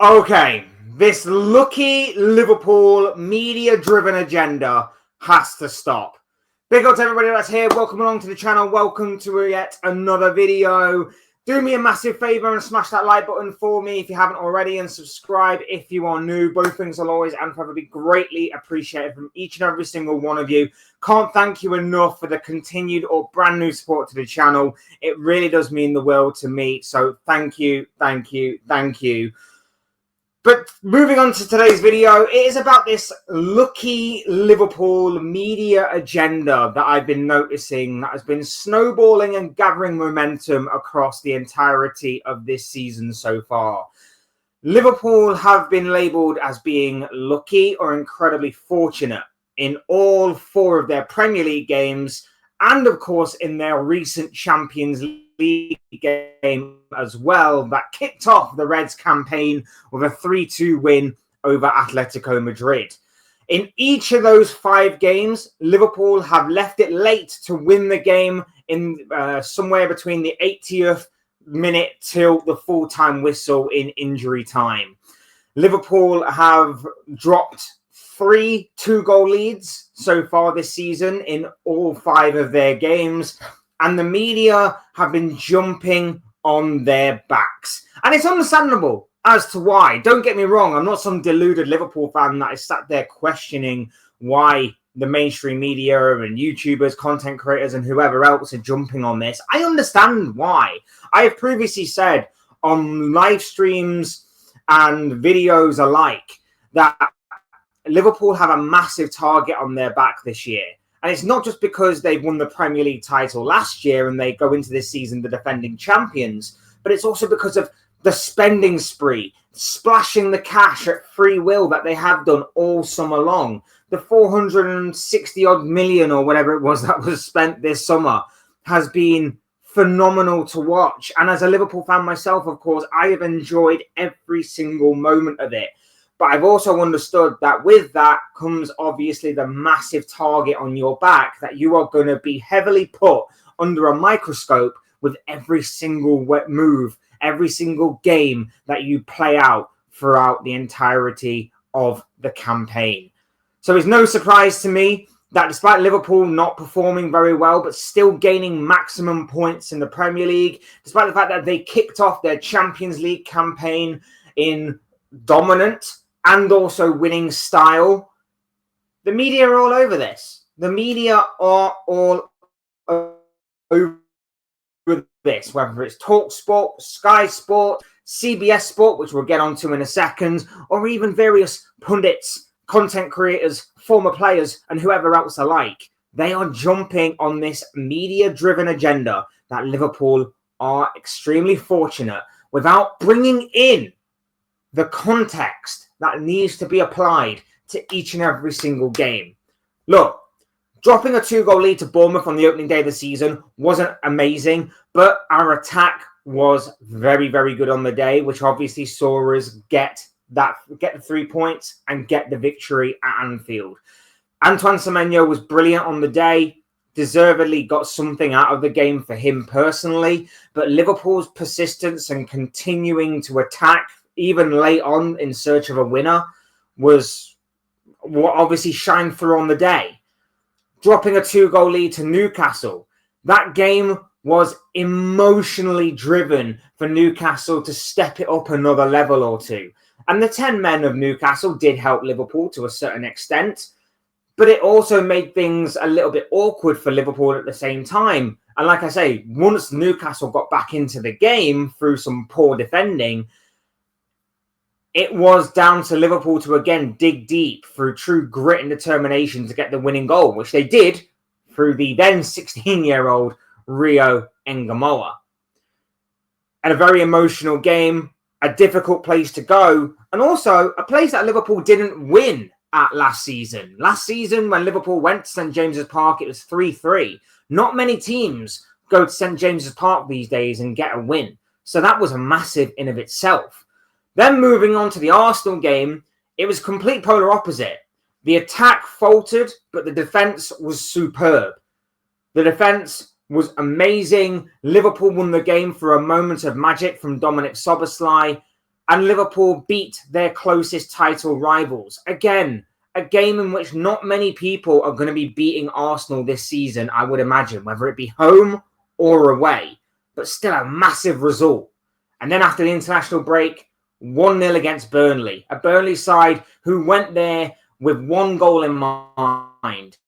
Okay, this lucky Liverpool media-driven agenda has to stop. Big up to everybody that's here. Welcome along to the channel. Welcome to yet another video. Do me a massive favor and smash that like button for me if you haven't already, and subscribe if you are new. Both things will always and forever be greatly appreciated from each and every single one of you. Can't thank you enough for the continued or brand new support to the channel. It really does mean the world to me. So thank you, thank you, thank you. But moving on to today's video, it is about this lucky Liverpool media agenda that I've been noticing that has been snowballing and gathering momentum across the entirety of this season so far. Liverpool have been labelled as being lucky or incredibly fortunate in all four of their Premier League games, and of course in their recent Champions League game as well, that kicked off the Reds campaign with a 3-2 win over Atletico Madrid. In each of those 5 games, Liverpool have left it late to win the game in somewhere between the 80th minute till the full-time whistle in injury time. Liverpool have dropped 3 2-goal leads so far this season in all 5 of their games, and the media have been jumping on their backs. And it's understandable as to why. Don't get me wrong, I'm not some deluded Liverpool fan that is sat there questioning why the mainstream media and YouTubers, content creators, and whoever else are jumping on this. I understand why. I have previously said on live streams and videos alike that Liverpool have a massive target on their back this year. And it's not just because they've won the Premier League title last year and they go into this season the defending champions, but it's also because of the spending spree, splashing the cash at free will that they have done all summer long. The 460 odd million or whatever it was that was spent this summer has been phenomenal to watch. And as a Liverpool fan myself, of course, I have enjoyed every single moment of it. But I've also understood that with that comes obviously the massive target on your back that you are going to be heavily put under a microscope with every single move, every single game that you play out throughout the entirety of the campaign. So it's no surprise to me that despite Liverpool not performing very well, but still gaining maximum points in the Premier League, despite the fact that they kicked off their Champions League campaign in dominant and also winning style, the media are all over this. The media are all over this, whether it's TalkSport, Sky Sport, CBS Sport, which we'll get onto in a second, or even various pundits, content creators, former players, and whoever else alike. They are jumping on this media-driven agenda that Liverpool are extremely fortunate without bringing in the context that needs to be applied to each and every single game. Look, dropping a 2-goal lead to Bournemouth on the opening day of the season wasn't amazing, but our attack was very, very good on the day, which obviously saw us get the 3 points and get the victory at Anfield. Antoine Semenyo was brilliant on the day, deservedly got something out of the game for him personally, but Liverpool's persistence and continuing to attack even late on in search of a winner was what obviously shined through on the day. Dropping a 2-goal lead to Newcastle, that game was emotionally driven for Newcastle to step it up another level or two. And the 10 men of Newcastle did help Liverpool to a certain extent, but it also made things a little bit awkward for Liverpool at the same time. And like I say, once Newcastle got back into the game through some poor defending, it was down to Liverpool to again dig deep through true grit and determination to get the winning goal, which they did through the then 16-year-old Rio Engamoa. And a very emotional game, a difficult place to go, and also a place that Liverpool didn't win at last season. Last season, when Liverpool went to St James's Park, it was 3-3. Not many teams go to St James's Park these days and get a win. So that was a massive in of itself. Then moving on to the Arsenal game, it was complete polar opposite. The attack faltered, but the defence was superb. The defence was amazing. Liverpool won the game for a moment of magic from Dominic Szoboszlai. and Liverpool beat their closest title rivals. Again, a game in which not many people are going to be beating Arsenal this season, I would imagine, whether it be home or away, but still a massive result. And then after the international break, 1-0 against Burnley, a Burnley side who went there with one goal in mind.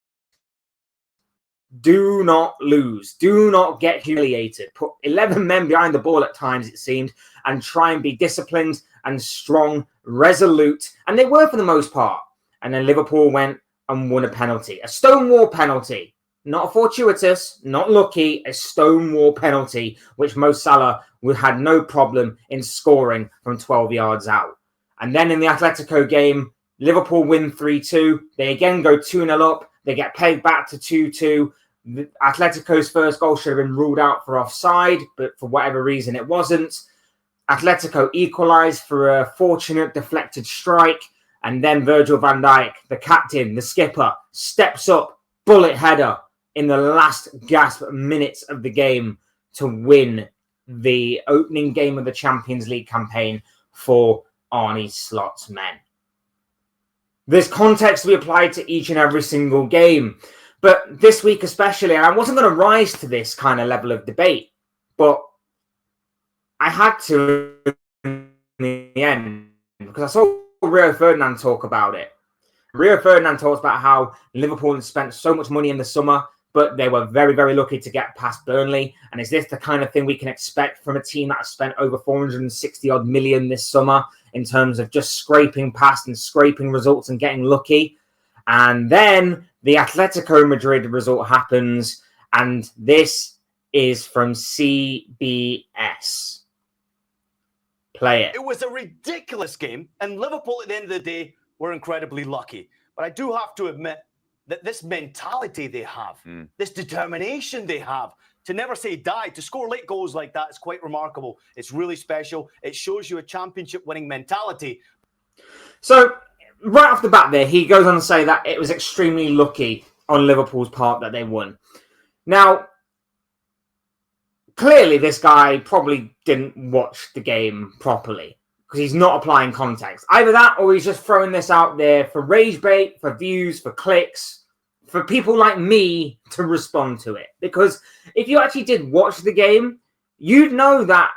Do not lose. Do not get humiliated. Put 11 men behind the ball at times, it seemed, and try and be disciplined and strong, resolute. And they were for the most part. And then Liverpool went and won a penalty. A stonewall penalty. Not fortuitous, not lucky, a stonewall penalty, which Mo Salah had no problem in scoring from 12 yards out. And then in the Atletico game, Liverpool win 3-2. They again go 2-0 up. They get pegged back to 2-2. Atletico's first goal should have been ruled out for offside, but for whatever reason it wasn't. Atletico equalised for a fortunate deflected strike, and then Virgil van Dijk, the captain, the skipper, steps up, bullet header in the last gasp minutes of the game to win the opening game of the Champions League campaign for Arne Slot's men. There's context to be applied to each and every single game. But this week especially, and I wasn't going to rise to this kind of level of debate, but I had to in the end because I saw Rio Ferdinand talk about it. Rio Ferdinand talks about how Liverpool had spent so much money in the summer, but they were very, very lucky to get past Burnley. And is this the kind of thing we can expect from a team that has spent over 460-odd million this summer in terms of just scraping past and scraping results and getting lucky? And then the Atletico Madrid result happens, and this is from CBS. Play it. It was a ridiculous game, and Liverpool at the end of the day were incredibly lucky. But I do have to admit that this mentality they have, this determination they have, to never say die, to score late goals like that is quite remarkable. It's really special. It shows you a championship-winning mentality. So, right off the bat there, he goes on to say that it was extremely lucky on Liverpool's part that they won. Now, clearly this guy probably didn't watch the game properly because he's not applying context. Either that or he's just throwing this out there for rage bait, for views, for clicks, for people like me to respond to it. Because if you actually did watch the game, you'd know that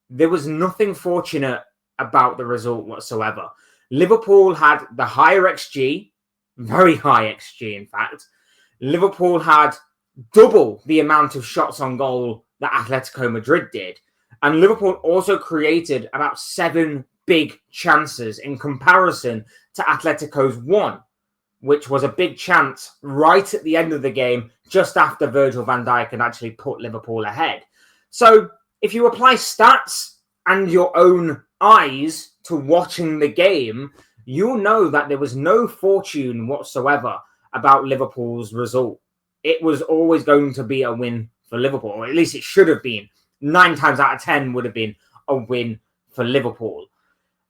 there was nothing fortunate about the result whatsoever. Liverpool had the higher XG, very high XG, in fact. Liverpool had double the amount of shots on goal that Atletico Madrid did. And Liverpool also created about 7 big chances in comparison to Atletico's 1, which was a big chance right at the end of the game, just after Virgil van Dijk had actually put Liverpool ahead. So if you apply stats and your own eyes to watching the game, you'll know that there was no fortune whatsoever about Liverpool's result. It was always going to be a win for Liverpool, or at least it should have been. 9 times out of 10 would have been a win for Liverpool.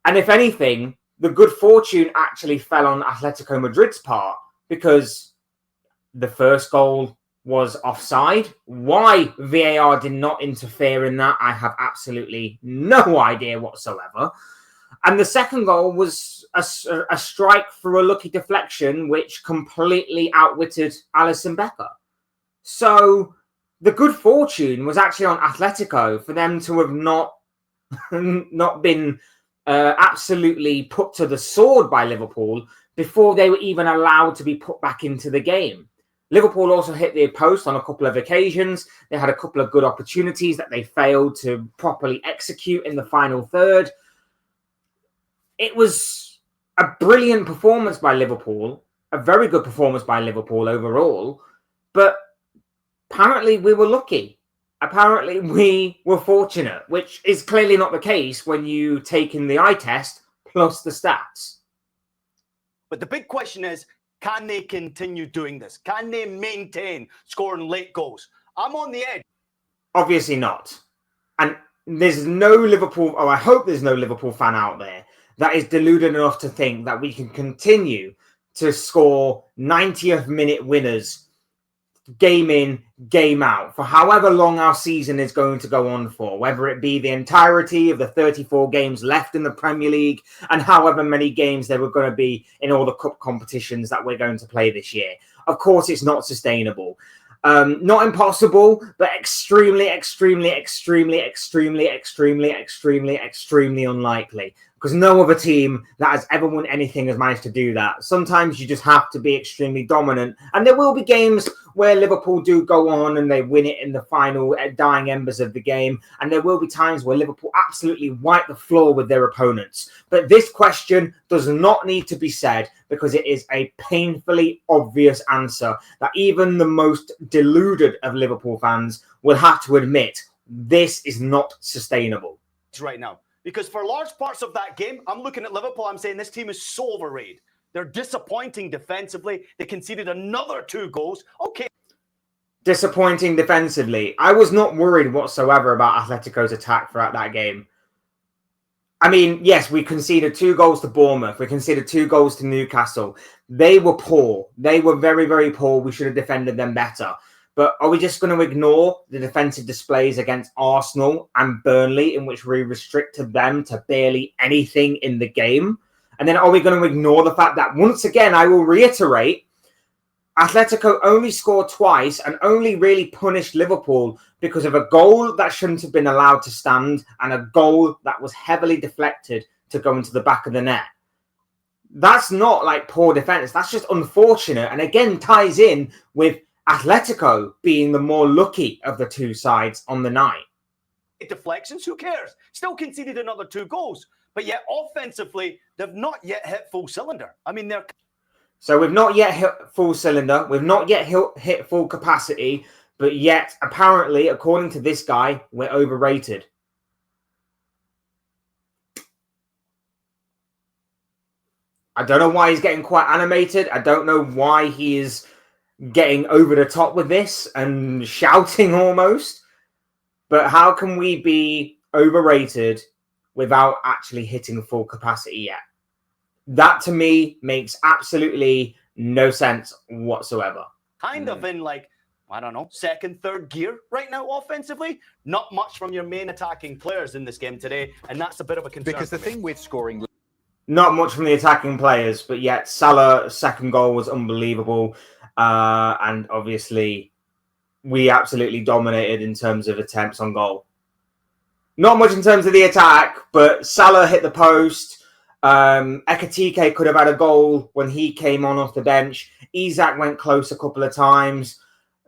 And if anything, the good fortune actually fell on Atletico Madrid's part because the first goal was offside. Why VAR did not interfere in that, I have absolutely no idea whatsoever. And the second goal was a strike for a lucky deflection, which completely outwitted Alisson Becker. So the good fortune was actually on Atletico for them to have not been absolutely put to the sword by Liverpool before they were even allowed to be put back into the game. Liverpool also hit their post on a couple of occasions. They had a couple of good opportunities that they failed to properly execute in the final third. It was a brilliant performance by Liverpool, a very good performance by Liverpool overall, but apparently we were lucky. Apparently we were fortunate, which is clearly not the case when you take in the eye test plus the stats. But the big question is, can they continue doing this? Can they maintain scoring late goals? I'm on the edge. Obviously not. And there's no Liverpool, or I hope there's no Liverpool fan out there that is deluded enough to think that we can continue to score 90th minute winners game in, game out, for however long our season is going to go on for, whether it be the entirety of the 34 games left in the Premier League and however many games there were going to be in all the cup competitions that we're going to play this year. Of course, it's not sustainable. Not impossible, but extremely, extremely, extremely, extremely, extremely, extremely, extremely unlikely. Because no other team that has ever won anything has managed to do that. Sometimes you just have to be extremely dominant. And there will be games where Liverpool do go on and they win it in the final dying embers of the game. And there will be times where Liverpool absolutely wipe the floor with their opponents. But this question does not need to be said because it is a painfully obvious answer that even the most deluded of Liverpool fans will have to admit this is not sustainable. Right now. Because for large parts of that game, I'm looking at Liverpool, I'm saying this team is so overrated. They're disappointing defensively. They conceded another 2 goals. Okay. Disappointing defensively. I was not worried whatsoever about Atletico's attack throughout that game. I mean, yes, we conceded 2 goals to Bournemouth. We conceded 2 goals to Newcastle. They were poor. They were very, very poor. We should have defended them better. But are we just going to ignore the defensive displays against Arsenal and Burnley in which we restricted them to barely anything in the game? And then are we going to ignore the fact that, once again, I will reiterate, Atletico only scored twice and only really punished Liverpool because of a goal that shouldn't have been allowed to stand and a goal that was heavily deflected to go into the back of the net. That's not like poor defense. That's just unfortunate. And again, ties in with Atletico being the more lucky of the 2 sides on the night. Deflections, who cares? Still conceded another 2 goals. But yet, offensively, they've not yet hit full cylinder. I mean, they're... So we've not yet hit full cylinder. We've not yet hit full capacity. But yet, apparently, according to this guy, we're overrated. I don't know why he's getting quite animated. I don't know why he is getting over the top with this and shouting almost. But how can we be overrated without actually hitting full capacity yet? That to me makes absolutely no sense whatsoever. Kind of in like, I don't know, 2nd, 3rd gear right now offensively. Not much from your main attacking players in this game today. And that's a bit of a concern. Because the thing with scoring... Not much from the attacking players, but yet Salah's 2nd goal was unbelievable. And obviously, we absolutely dominated in terms of attempts on goal. Not much in terms of the attack, but Salah hit the post. Ekitike could have had a goal when he came on off the bench. Isak went close a couple of times.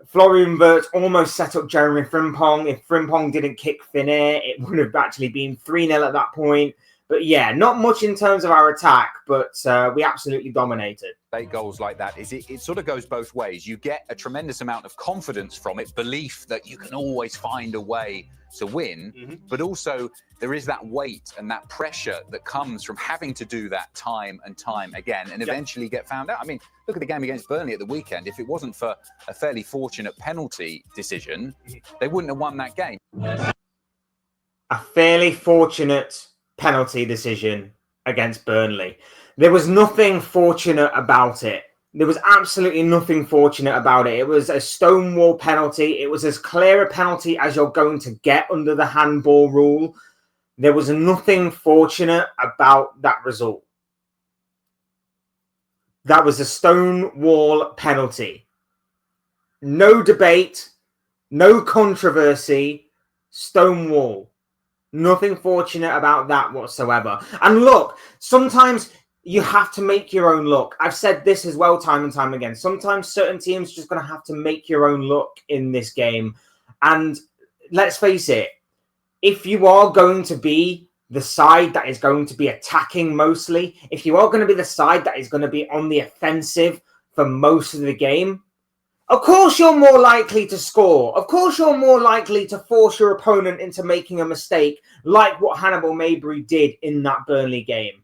Florian Wirtz almost set up Jeremy Frimpong. If Frimpong didn't kick thin air, it would have actually been 3-0 at that point. But yeah, not much in terms of our attack, but we absolutely dominated. 8 goals like that is it sort of goes both ways. You get a tremendous amount of confidence from it, belief that you can always find a way to win, but also there is that weight and that pressure that comes from having to do that time and time again and eventually get found out. I mean, look at the game against Burnley at the weekend. If it wasn't for a fairly fortunate penalty decision, they wouldn't have won that game. A fairly fortunate penalty decision against Burnley. There was nothing fortunate about it. There was absolutely nothing fortunate about it. It was a stonewall penalty. It was as clear a penalty as you're going to get under the handball rule. There was nothing fortunate about that result. That was a stonewall penalty. No debate, no controversy, stonewall. Nothing fortunate about that whatsoever. And look, sometimes you have to make your own luck. I've said this as well time and time again. Sometimes certain teams are just going to have to make your own luck in this game. And let's face it, if you are going to be the side that is going to be attacking mostly, if you are going to be the side that is going to be on the offensive for most of the game, of course you're more likely to score. Of course you're more likely to force your opponent into making a mistake like what Hannibal Mabry did in that Burnley game.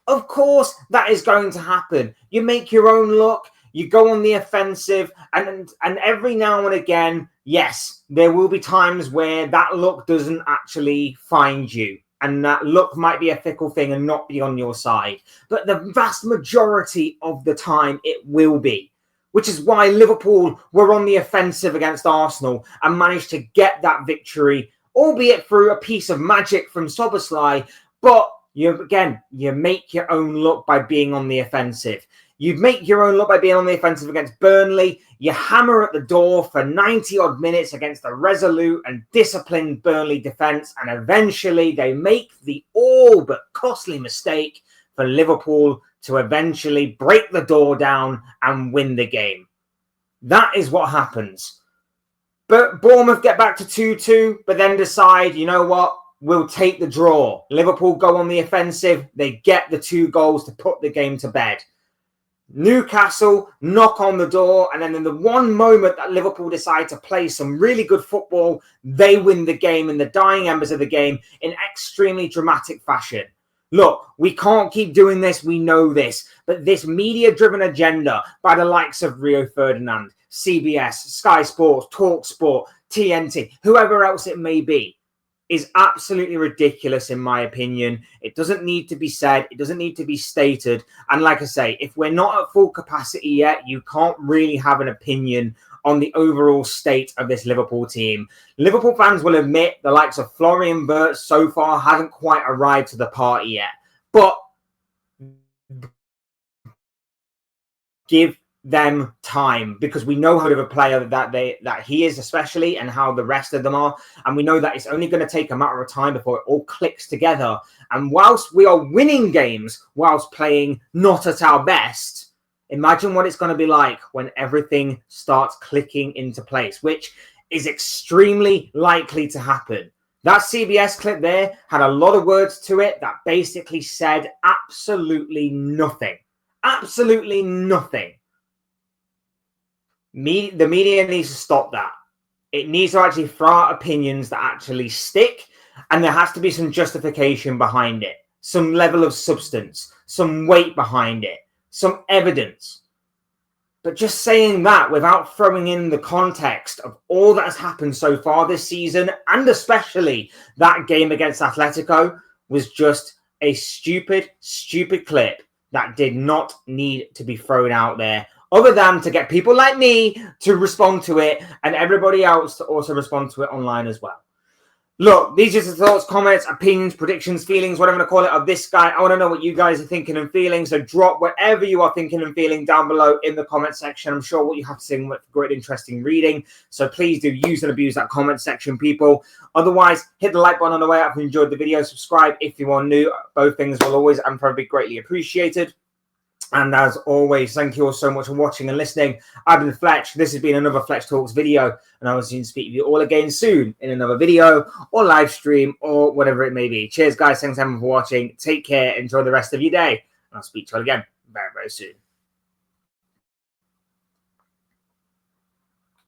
Of course that is going to happen. You make your own luck, you go on the offensive, and every now and again, yes, there will be times where that luck doesn't actually find you. And that luck might be a fickle thing and not be on your side. But the vast majority of the time, it will be. which is why Liverpool were on the offensive against Arsenal and managed to get that victory, albeit through a piece of magic from Szoboszlai. But you make your own luck by being on the offensive. You make your own luck by being on the offensive against Burnley. You hammer at the door for 90-odd minutes against a resolute and disciplined Burnley defence, and eventually they make the all but costly mistake for Liverpool to eventually break the door down and win the game. That is what happens. But Bournemouth get back to 2-2, but then decide, you know what? We'll take the draw. Liverpool go on the offensive. They get the 2 goals to put the game to bed. Newcastle knock on the door, and then in the one moment that Liverpool decide to play some really good football, they win the game in the dying embers of the game in extremely dramatic fashion. Look, we can't keep doing this. We know this. But this media-driven agenda by the likes of Rio Ferdinand, CBS, Sky Sports, TalkSport, TNT, whoever else it may be, is absolutely ridiculous in my opinion. It doesn't need to be said. It doesn't need to be stated. And like I say, if we're not at full capacity yet, you can't really have an opinion on the overall state of this Liverpool team. Liverpool fans will admit the likes of Florian Wirtz so far hasn't quite arrived to the party yet. But give them time, because we know how good of a player that he is, especially, and how the rest of them are, and we know that it's only going to take a matter of time before it all clicks together. And whilst we are winning games whilst playing not at our best, imagine what it's going to be like when everything starts clicking into place, which is extremely likely to happen. That CBS clip there had a lot of words to it that basically said absolutely nothing. Absolutely nothing. The media needs to stop that. It needs to actually throw out opinions that actually stick, and there has to be some justification behind it, some level of substance, some weight behind it, some evidence. But just saying that without throwing in the context of all that has happened so far this season, and especially that game against Atletico, was just a stupid clip that did not need to be thrown out there, other than to get people like me to respond to it and everybody else to also respond to it online as well. Look, these are the thoughts, comments, opinions, predictions, feelings, whatever you want to call it, of this guy. I want to know what you guys are thinking and feeling. So drop whatever you are thinking and feeling down below in the comment section. I'm sure what you have to say is great, interesting reading. So please do use and abuse that comment section, people. Otherwise, hit the like button on the way up if you enjoyed the video. Subscribe if you are new. Both things will always and probably be greatly appreciated. And as always, thank you all so much for watching and listening. I've been Fletch. This has been another Fletch Talks video. And I will soon speak to you all again soon in another video or live stream or whatever it may be. Cheers, guys. Thanks everyone for watching. Take care. Enjoy the rest of your day. And I'll speak to you all again very, very soon.